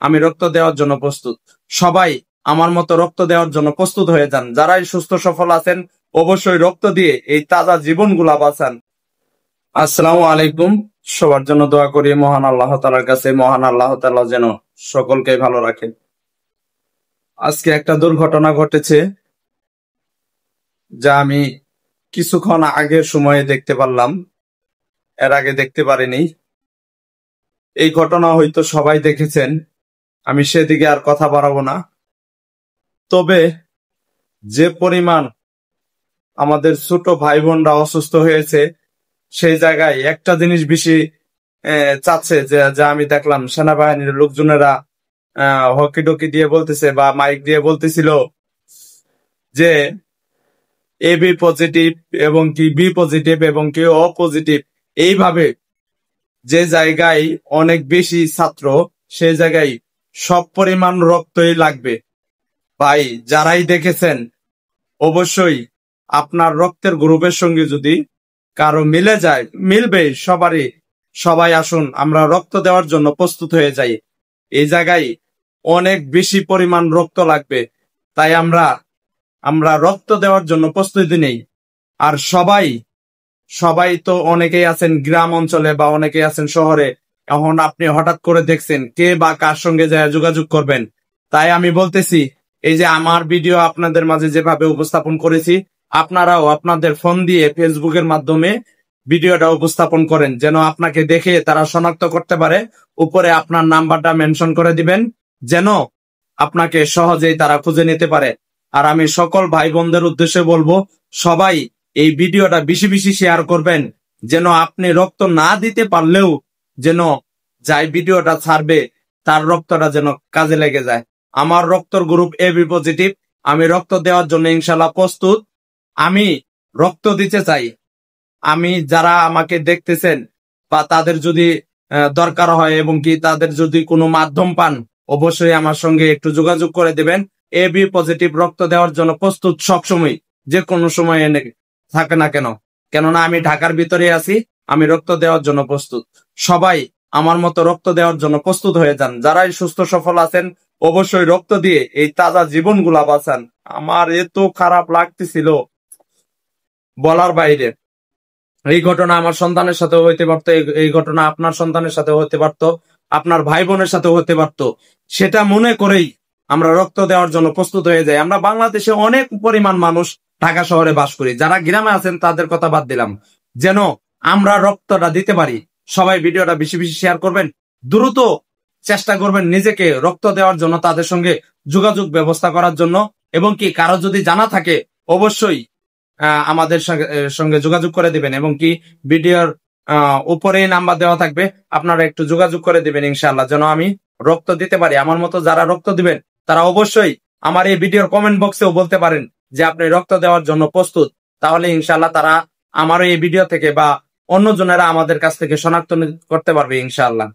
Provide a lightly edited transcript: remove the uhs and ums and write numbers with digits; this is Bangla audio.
আমি রক্ত দেওয়ার জন্য প্রস্তুত। সবাই আমার মতো রক্ত দেওয়ার জন্য প্রস্তুত হয়ে যান। যারাই সুস্থ সফল আছেন অবশ্যই রক্ত দিয়ে এই তাজা জীবনগুলা বাঁচান। আসসালামু আলাইকুম। সবার জন্য দোয়া করি মহান আল্লাহ তাআলার কাছে, মহান আল্লাহ তাআলা যেন সকলকে ভালো রাখেন। আজকে একটা দুর্ঘটনা ঘটেছে যা আমি কিছুক্ষণ আগের সময়ে দেখতে পারলাম, এর আগে দেখতে পারিনি। এই ঘটনা হয়তো সবাই দেখেছেন, আমি সেদিকে আর কথা বাড়াবো না। তবে যে পরিমাণ আমাদের ছোট ভাই বোনরা অসুস্থ হয়েছে, সেই জায়গায় একটা জিনিস বেশি চাচ্ছে যে আমি দেখলাম সেনাবাহিনীর লোকজনেরা হকি টকি দিয়ে বলতেছে বা মাইক দিয়ে বলতেছিল যে এবি পজিটিভ এবং কি বি পজিটিভ এবং কি ও পজিটিভ, এইভাবে যে জায়গায় অনেক বেশি ছাত্র সেই জায়গায় সব পরিমাণ রক্তই লাগবে। ভাই যারাই দেখেছেন অবশ্যই আপনার রক্তের গ্রুপের সঙ্গে যদি কারো মিলে যায়, মিলবে সবারই, সবাই আসুন আমরা রক্ত দেওয়ার জন্য প্রস্তুত হয়ে যাই। এই জায়গায় অনেক বেশি পরিমাণ রক্ত লাগবে, তাই আমরা রক্ত দেওয়ার জন্য প্রস্তুতি নেই। আর সবাই তো অনেকেই আছেন গ্রাম অঞ্চলে বা অনেকেই আছেন শহরে। এখন আপনি হঠাৎ করে দেখছেন কে বা কার সঙ্গে যায় যোগাযোগ করবেন। তাই আমি বলতেছি, এই যে আমার ভিডিও আপনাদের মাঝে যেভাবে উপস্থাপন করেছি, আপনারাও আপনাদের ফোন দিয়ে ফেসবুকের মাধ্যমে ভিডিওটা উপস্থাপন করেন, যেন আপনাকে দেখে তারা শনাক্ত করতে পারে। উপরে আপনার নাম্বারটা মেনশন করে দিবেন, যেন আপনাকে সহজেই তারা খুঁজে নিতে পারে। আর আমি সকল ভাই বোনদের উদ্দেশ্যে বলবো, সবাই এই ভিডিওটা বেশি বেশি শেয়ার করবেন, যেন আপনি রক্ত না দিতে পারলেও যেন যাই ভিডিওটা ছাড়বে তার রক্তটা যেন কাজে লেগে যায়। আমার রক্তর গ্রুপ এবি পজিটিভ, আমি রক্ত দেওয়ার জন্য ইনশাল্লাহ প্রস্তুত। আমি রক্ত দিতে চাই। আমি যারা আমাকে দেখতেছেন বা তাদের যদি দরকার হয় এবং কি তাদের যদি কোনো মাধ্যম পান, অবশ্যই আমার সঙ্গে একটু যোগাযোগ করে দেবেন। এবি পজিটিভ রক্ত দেওয়ার জন্য প্রস্তুত সবসময়, যে কোনো সময় এনে থাকে না কেন, কেননা আমি ঢাকার ভিতরে আছি, আমি রক্ত দেওয়ার জন্য প্রস্তুত। সবাই আমার মতো রক্ত দেওয়ার জন্য প্রস্তুত হয়ে যান। যারাই সুস্থ সফল আছেন অবশ্যই রক্ত দিয়ে এই তাজা জীবনগুলা বাঁচান। আমার এত খারাপ লাগতেছিল বলার বাইরে। এই ঘটনা আমার সন্তানের সাথে হইতে পারতো, এই ঘটনা আপনার সন্তানের সাথে হতে পারতো, আপনার ভাই বোনের সাথে হতে পারতো। সেটা মনে করেই আমরা রক্ত দেওয়ার জন্য প্রস্তুত হয়ে যাই। আমরা বাংলাদেশে অনেক পরিমাণ মানুষ ঢাকা শহরে বাস করি, যারা গ্রামে আছেন তাদের কথা বাদ দিলাম, যেন আমরা রক্তটা দিতে পারি। সবাই ভিডিওটা বেশি বেশি শেয়ার করবেন, দ্রুত চেষ্টা করবেন নিজেকে রক্ত দেওয়ার জন্য, তাদের সঙ্গে যোগাযোগ ব্যবস্থা করার জন্য। এবং কি কারো যদি জানা থাকে অবশ্যই আমাদের সঙ্গে যোগাযোগ করে দিবেন, এবং কি ভিডিওর উপরে নাম্বার দেওয়া থাকবে, আপনারা একটু যোগাযোগ করে দিবেন ইনশাআল্লাহ, যেন আমি রক্ত দিতে পারি। আমার মতো যারা রক্ত দিবেন তারা অবশ্যই আমার এই ভিডিওর কমেন্ট বক্সেও বলতে পারেন যে আপনি রক্ত দেওয়ার জন্য প্রস্তুত। তাহলে ইনশাআল্লাহ তারা আমার এই ভিডিও থেকে বা অন্য জনেরা আমাদের কাছ থেকে শনাক্ত করতে পারবে ইনশাআল্লাহ।